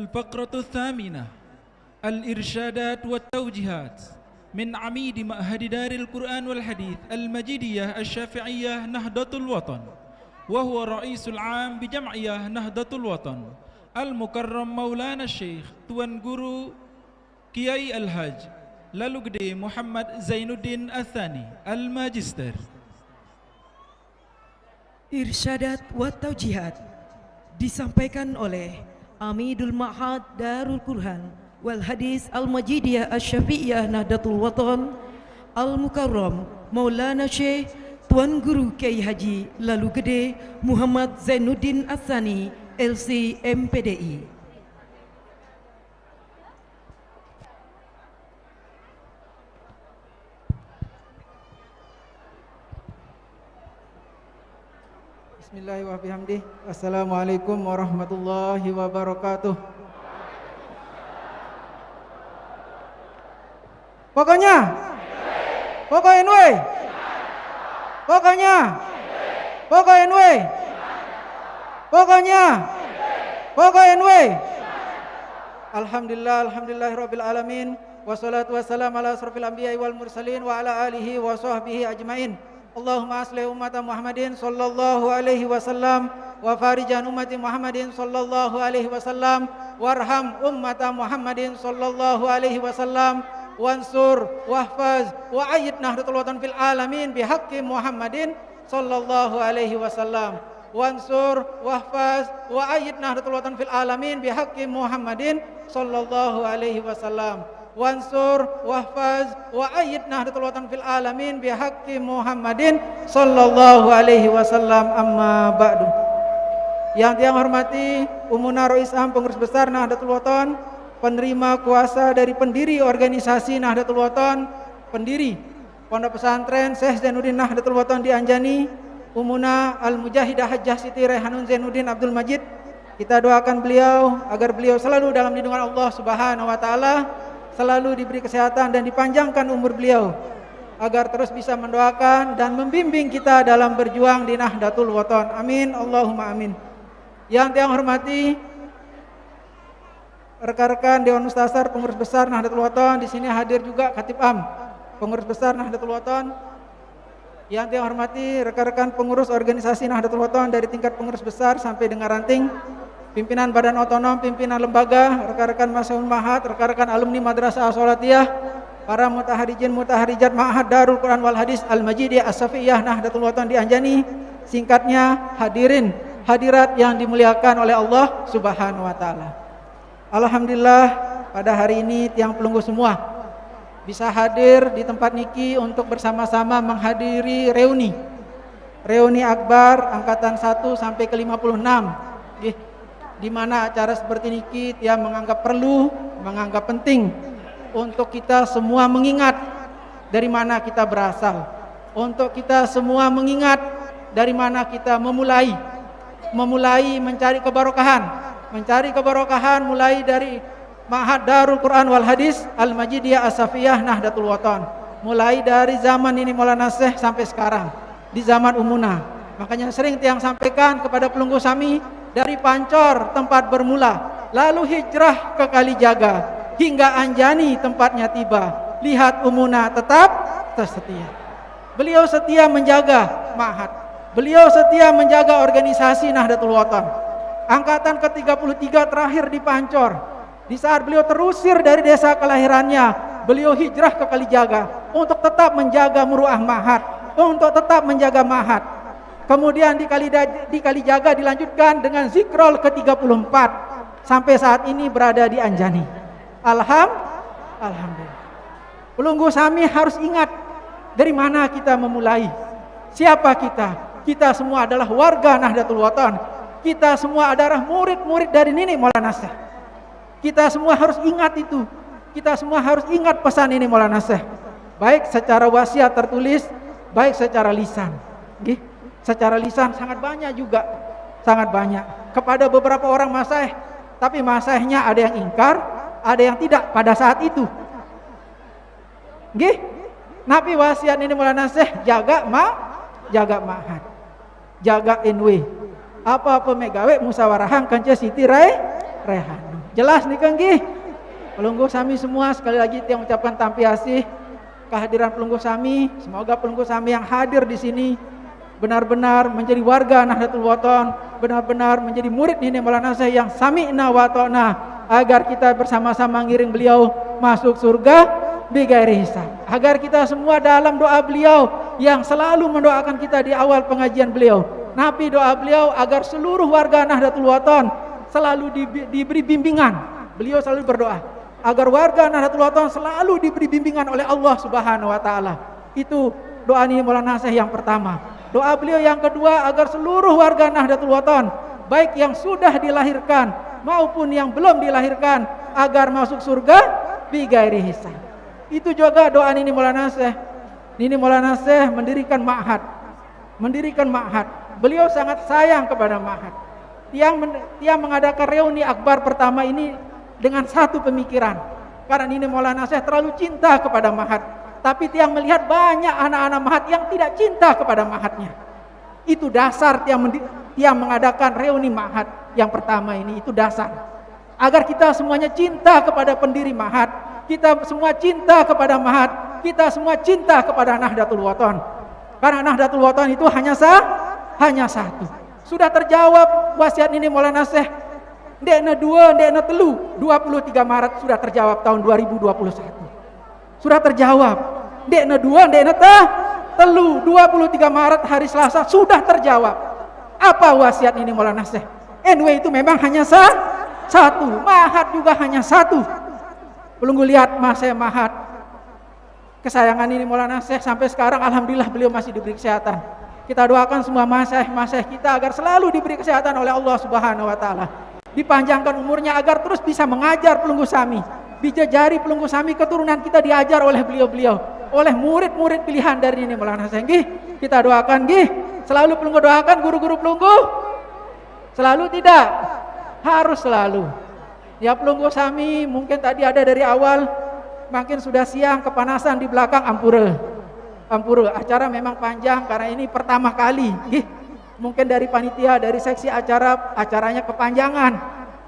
الفقرة الثامنة الإرشادات والتوجيهات من عميد معهد دار القرآن والحديث المجيدية الشافعية نهضة الوطن، وهو رئيس العام بجمعية نهضة الوطن، المكرم مولانا الشيخ Tuan Guru Kiai Al-Haj Lalu Gede Muhammad Zainuddin Athani Al-Magister. Irsyadat wa Taujihat disampaikan oleh Amidul Ma'had Darul Qur'an wal Hadis Al-Majidiyah Asy-Syafi'iyah Nahdlatul Watan Al-Mukarram Maulana Syekh Tuan Guru Kiai Haji Lalu Gede Muhammad Zainuddin Athani LC MPDI. Bismillahirrahmanirrahim. Assalamualaikum warahmatullahi wabarakatuh. Pokoknya Alhamdulillahirabbil alamin wassalatu wassalamu ala asrofil anbiya'i wal mursalin wa ala alihi wa sahbihi ajmain. Allahumma aslih ummata Muhammadin sallallahu alaihi wasallam wa farijan ummati Muhammadin sallallahu alaihi wasallam warham ummata Muhammadin sallallahu alaihi wasallam wansur wahfaz wa ayyid nahdlatul watan fil alamin bihaqqi Muhammadin sallallahu alaihi wasallam wansur wahfaz wa ayyid nahdlatul watan fil alamin bihaqqi Muhammadin sallallahu alaihi wasallam wansur wahfaz wa ayyid nahdlatul watan fil alamin bihaqqi Muhammadin sallallahu alaihi wasallam. Amma ba'du. Yang saya hormati Umuna Rais Am Pengurus Besar Nahdlatul Watan, penerima kuasa dari pendiri organisasi Nahdlatul Watan, pendiri Pondok Pesantren Syekh Zainuddin Nahdlatul Watan di Anjani, Umuna Al-Mujahidah Hajjah Siti Rehanun Zainuddin Abdul Majid. Kita doakan beliau agar beliau selalu dalam lindungan Allah Subhanahu wa taala, selalu diberi kesehatan dan dipanjangkan umur beliau, agar terus bisa mendoakan dan membimbing kita dalam berjuang di Nahdlatul Watan. Amin, Allahumma amin. Yang saya hormati rekan-rekan Dewan Mustasar Pengurus Besar Nahdlatul Watan, di sini hadir juga Khatib Am Pengurus Besar Nahdlatul Watan. Yang saya hormati rekan-rekan pengurus organisasi Nahdlatul Watan dari tingkat pengurus besar sampai dengan ranting, pimpinan badan otonom, pimpinan lembaga, rekan-rekan Masyaul Ma'had, rekan-rekan alumni Madrasah As-Salatiyah, para mutaharijin mutaharijat Ma'had Darul Quran wal Hadis Al-Majidiyah As-Syafi'iyah Nahdlatul Watan di Anjani, singkatnya hadirin hadirat yang dimuliakan oleh Allah Subhanahu wa taala. Alhamdulillah pada hari ini tiang pelunggu semua bisa hadir di tempat niki untuk bersama-sama menghadiri reuni akbar angkatan 1 sampai ke 56. Di mana acara seperti niki dia menganggap perlu, menganggap penting untuk kita semua mengingat dari mana kita berasal, untuk kita semua mengingat dari mana kita memulai mencari keberkahan mulai dari Ma'had Darul Quran wal Hadis Al-Majidiyah As-Syafi'iyah Nahdlatul Watan, mulai dari zaman ini Maulana Syekh sampai sekarang di zaman Umuna. Makanya sering tiang sampaikan kepada pelunggu sami, dari Pancor tempat bermula, lalu hijrah ke Kalijaga hingga Anjani tempatnya tiba. Lihat Umuna tetap setia. Beliau setia menjaga Ma'had. Beliau setia menjaga organisasi Nahdlatul Watan. Angkatan ke-33 terakhir di Pancor. Di saat beliau terusir dari desa kelahirannya, beliau hijrah ke Kalijaga untuk tetap menjaga muruah Ma'had, untuk tetap menjaga Ma'had. Kemudian di Kalijaga dilanjutkan dengan zikrol ke-34 sampai saat ini berada di Anjani. Alhamdulillah. Pelunggu sami harus ingat dari mana kita memulai. Siapa kita? Kita semua adalah warga Nahdlatul Watan. Kita semua adalah murid-murid dari Nini Maulana Syekh. Kita semua harus ingat itu. Kita semua harus ingat pesan ini Maulana Syekh. Baik secara wasiat tertulis, baik secara lisan. Secara lisan sangat banyak juga, sangat banyak kepada beberapa orang masyayikh, tapi masyayikhnya ada yang ingkar, ada yang tidak pada saat itu. Nabi wasiat ini Maulana Syekh jaga Ma'had, jaga NW. Apa-apa megawe musawarahan kance Siti Rehanun. Jelas nih Kang nggih. Pelungguh sami semua sekali lagi tiang ucapkan tampiasih kehadiran pelungguh sami. Semoga pelungguh sami yang hadir di sini benar-benar menjadi warga Nahdlatul Wathon, benar-benar menjadi murid Nini Maulana Syekh yang sami'na wa ta'na, agar kita bersama-sama ngiring beliau masuk surga bighairi hisab. Agar kita semua dalam doa beliau yang selalu mendoakan kita di awal pengajian beliau. Nabi doa beliau agar seluruh warga Nahdlatul Wathon selalu diberi bimbingan. Beliau selalu berdoa agar warga Nahdlatul Wathon selalu diberi bimbingan oleh Allah Subhanahu wa taala. Itu doa Nini Maulana Syekh yang pertama. Doa beliau yang kedua agar seluruh warga Nahdlatul Wathon, baik yang sudah dilahirkan maupun yang belum dilahirkan, agar masuk surga bighairi hisab. Itu juga doa Nini Maulana Syekh. Nini Maulana Syekh mendirikan ma'had. Beliau sangat sayang kepada ma'had. Tiang mengadakan reuni akbar pertama ini dengan satu pemikiran. Karena Nini Maulana Syekh terlalu cinta kepada ma'had. Tapi tiang melihat banyak anak-anak ma'had yang tidak cinta kepada ma'hadnya. Itu dasar tiang mengadakan reuni ma'had yang pertama ini, itu dasar. Agar kita semuanya cinta kepada pendiri ma'had, kita semua cinta kepada ma'had, kita semua cinta kepada Nahdlatul Wathon. Karena Nahdlatul Wathon itu hanya satu. Sudah terjawab wasiat Nini Maulana Syekh. Ndekna 2, ndekna 3, 23 Maret sudah terjawab tahun 2021. Sudah terjawab. Ndekna 2, ndekna 3, 23 Maret hari Selasa sudah terjawab. Apa wasiat Nini Maulana Syekh? NW itu memang hanya satu, ma'had juga hanya satu. Pelunggu lihat Mas ma'had kesayangan Nini Maulana Syekh sampai sekarang alhamdulillah beliau masih diberi kesehatan. Kita doakan semua Mas kita agar selalu diberi kesehatan oleh Allah Subhanahu wa taala. Dipanjangkan umurnya agar terus bisa mengajar pelunggu sami. Dijajari pelunggu sami keturunan kita diajar oleh beliau-beliau, oleh murid-murid pilihan dari Nini Maulana Syekh. Kita doakan selalu pelunggu doakan guru-guru pelunggu. Selalu tidak? Harus selalu. Ya pelunggu sami mungkin tadi ada dari awal, makin sudah siang kepanasan di belakang ampura. Acara memang panjang karena ini pertama kali. Mungkin dari panitia, dari seksi acaranya kepanjangan.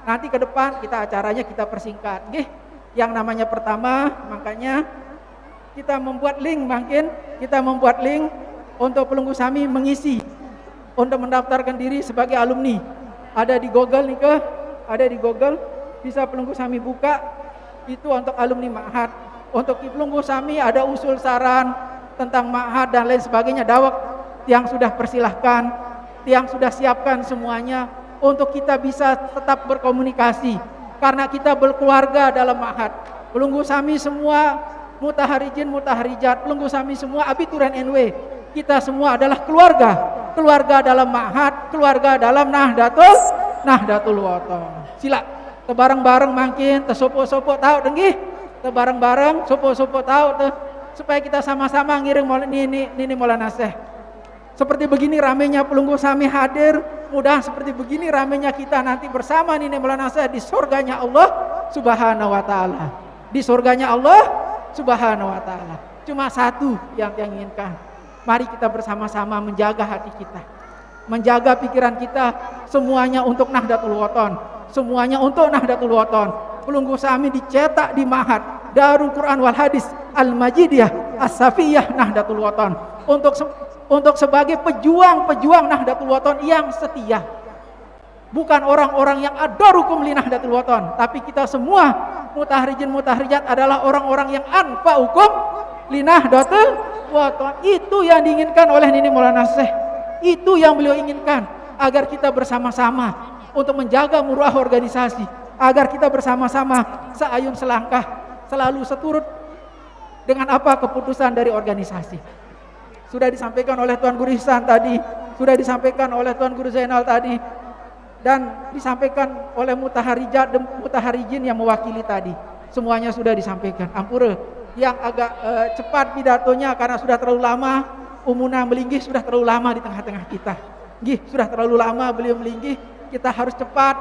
Nanti ke depan acaranya kita persingkat. Yang namanya pertama, makanya kita membuat link untuk pelunggu sami mengisi untuk mendaftarkan diri sebagai alumni. Ada di Google bisa pelunggu sami buka itu untuk alumni ma'had. Untuk pelunggu sami ada usul saran tentang ma'had dan lain sebagainya. Dawak yang sudah persilahkan, yang sudah siapkan semuanya untuk kita bisa tetap berkomunikasi. Karena kita berkeluarga dalam ma'had. Pelunggu sami semua mutaharijin, mutaharijat, pelunggu sami semua abituran NW. Kita semua adalah keluarga dalam ma'had, keluarga dalam Nahdlatul Wathon. Sila tebareng-bareng makin tesopo-sopo tahu dengi, tebareng-bareng sopo-sopo tahu supaya kita sama-sama ngiring Nini Maulana Syekh. Seperti begini ramenya pelunggu sami hadir, mudah seperti begini ramenya kita nanti bersama Nini Maulana Syekh di surganya Allah Subhanahu wa taala. Di surganya Allah Subhanahu wa taala. Cuma satu yang inginkan. Mari kita bersama-sama menjaga hati kita, menjaga pikiran kita, semuanya untuk Nahdlatul Wathon, semuanya untuk Nahdlatul Wathon. Pelunggu sami dicetak di ma'had Darul Quran wal Hadis Al-Majidiyah As-Safiyah Nahdlatul Wathon untuk sebagai pejuang Nahdlatul Wathon yang setia. Bukan orang-orang yang adarukum li Nahdlatul Wathon, tapi kita semua mutaharijin mutaharijat adalah orang-orang yang anfa'ukum li Nahdlatul Wathon. Itu yang diinginkan oleh Nini Maulana Syekh. Itu yang beliau inginkan, agar kita bersama-sama untuk menjaga muruah organisasi, agar kita bersama-sama seayun selangkah selalu seturut dengan apa keputusan dari organisasi. Sudah disampaikan oleh Tuan Guru Ihsan tadi, sudah disampaikan oleh Tuan Guru Zainal tadi, dan disampaikan oleh mutaharijat dan mutaharijin yang mewakili tadi. Semuanya sudah disampaikan. Ampura yang agak cepat pidatonya karena sudah terlalu lama. Umuna melinggih sudah terlalu lama di tengah-tengah kita. Sudah terlalu lama beliau melinggih. Kita harus cepat.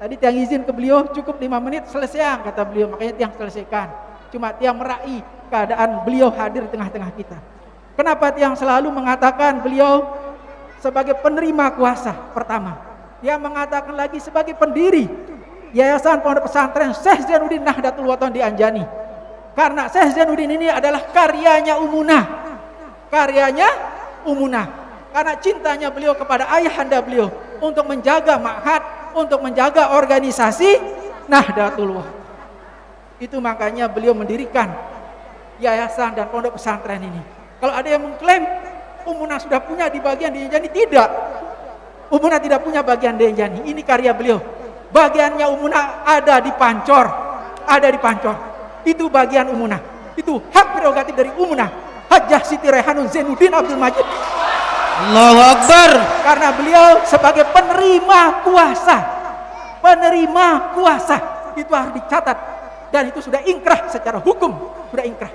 Tadi tiang izin ke beliau cukup 5 menit selesai kata beliau, makanya tiang selesaikan. Cuma tiang meraih keadaan beliau hadir di tengah-tengah kita. Kenapa tiang selalu mengatakan beliau sebagai penerima kuasa pertama? Dia mengatakan lagi sebagai pendiri Yayasan Pondok Pesantren Syekh Zainuddin Nahdlatul Wathon di Anjani. Karena Syekh Zainuddin ini adalah karyanya Umunah. Karyanya Umunah. Karena cintanya beliau kepada ayahanda beliau untuk menjaga ma'had, untuk menjaga organisasi Nahdlatul Wathon. Itu makanya beliau mendirikan yayasan dan pondok pesantren ini. Kalau ada yang mengklaim Umunah sudah punya di bagian di Anjani, tidak. Umunah tidak punya bagian di Anjani. Ini karya beliau. Bagiannya Umunah ada di Pancor. Ada di Pancor. Itu bagian Umunah. Itu hak prerogatif dari Umunah. Hajjah Siti Raihanun Zainuddin Abdul Majid. Allahu Akbar. Karena beliau sebagai penerima kuasa. Penerima kuasa. Itu harus dicatat. Dan itu sudah ingkrah secara hukum. Sudah ingkrah.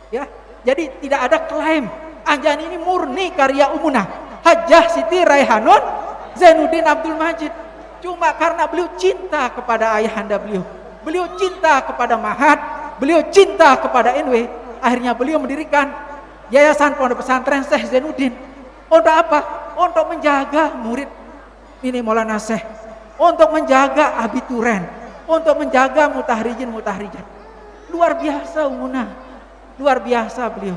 Ya. Jadi tidak ada klaim. Anjani ini murni karya Umunah. Hajjah Siti Raihanun Zainuddin Abdul Majid. Cuma karena beliau cinta kepada ayahanda beliau, beliau cinta kepada Ma'had, beliau cinta kepada NW, akhirnya beliau mendirikan Yayasan Pondok Pesantren Syekh Zainuddin. Untuk apa? Untuk menjaga murid ini Maulana Syekh, untuk menjaga abituren, untuk menjaga mutahrijin-mutahrijat. Luar biasa Umunah, luar biasa beliau.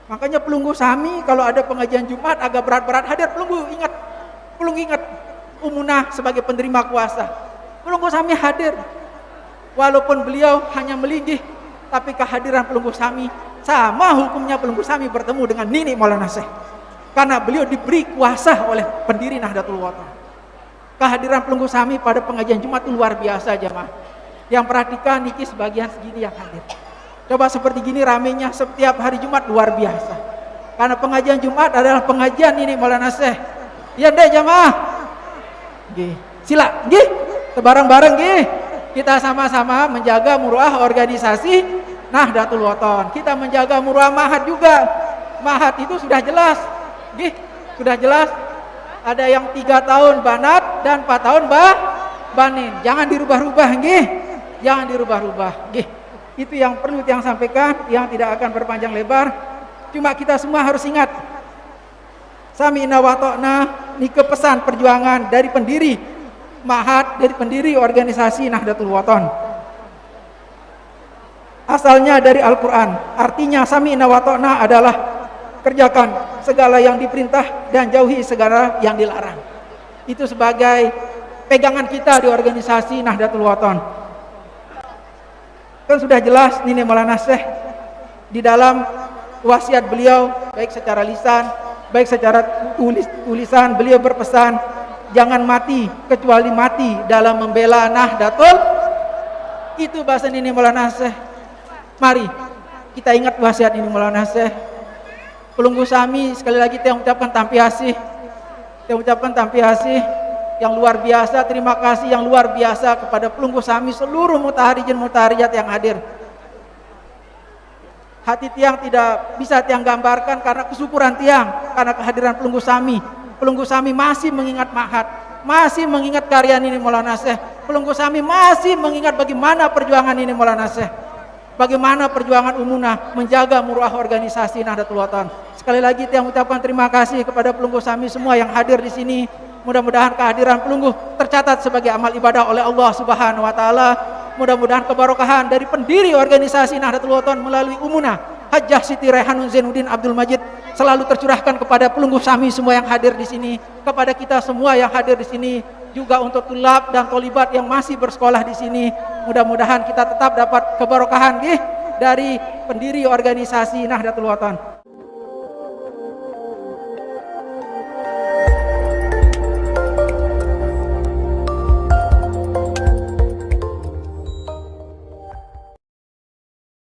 Makanya Pelunggu Sami kalau ada pengajian Jumat agak berat-berat hadir. Pelunggu ingat Umunah sebagai penerima kuasa. Pelunggu Sami hadir. Walaupun beliau hanya melinggih, tapi kehadiran Pelunggu Sami sama hukumnya Pelunggu Sami bertemu dengan Nini Maulana Syekh. Karena beliau diberi kuasa oleh pendiri Nahdlatul Wathon. Kehadiran Pelunggu Sami pada pengajian Jumat itu luar biasa jamaah. Yang perhatikan niki sebagian segini yang hadir. Coba seperti gini ramenya setiap hari Jumat luar biasa. Karena pengajian Jumat adalah pengajian ini Maulana Syekh. Ya deh jamaah. Nggih. Sila, nggih. Bareng-bareng nggih. Kita sama-sama menjaga muruah organisasi Nahdlatul Wathon. Kita menjaga muruah Ma'had juga. Ma'had itu sudah jelas. Nggih, sudah jelas. Ada yang 3 tahun banat dan 4 tahun banin. Jangan dirubah-rubah nggih. Jangan dirubah-rubah nggih. Itu yang perlu yang sampaikan, yang tidak akan berpanjang lebar. Cuma kita semua harus ingat, Sami'na wa ta'na, ini kepesan perjuangan dari pendiri Ma'had, dari pendiri organisasi Nahdlatul Wathon. Asalnya dari Al-Quran. Artinya Sami'na wa ta'na adalah kerjakan segala yang diperintah dan jauhi segala yang dilarang. Itu sebagai pegangan kita di organisasi Nahdlatul Wathon. Kan sudah jelas Nini Maulana Syekh di dalam wasiat beliau, baik secara lisan, baik secara tulisan, beliau berpesan jangan mati kecuali mati dalam membela Nahdlatul. Itu bahasa Nini Maulana Syekh. Mari kita ingat wasiat Nini Maulana Syekh. Pelunggu Sami sekali lagi saya ucapkan tampiasih. Saya ucapkan tampiasih yang luar biasa, terima kasih yang luar biasa kepada Pelunggu Sami, seluruh mutahrijin-mutahrijat yang hadir. Hati tiang tidak bisa tiang gambarkan karena kesyukuran tiang, karena kehadiran Pelunggu Sami. Pelunggu Sami masih mengingat Ma'had, masih mengingat karya Nini Maulana Syekh. Pelunggu Sami masih mengingat bagaimana perjuangan Nini Maulana Syekh, bagaimana perjuangan Umunah menjaga muruah organisasi Nahdlatul Wathon. Sekali lagi tiang ucapkan terima kasih kepada Pelunggu Sami semua yang hadir di sini. Mudah-mudahan kehadiran pelunggu tercatat sebagai amal ibadah oleh Allah Subhanahu wa taala. Mudah-mudahan kebarokahan dari pendiri organisasi Nahdlatul Wathon melalui Umunah Hajjah Siti Raihanun Zainuddin Abdul Majid selalu tercurahkan kepada Pelunggu Sami semua yang hadir di sini, kepada kita semua yang hadir di sini, juga untuk tulab dan tolibat yang masih bersekolah di sini. Mudah-mudahan kita tetap dapat kebarokahan dari pendiri organisasi Nahdlatul Wathon.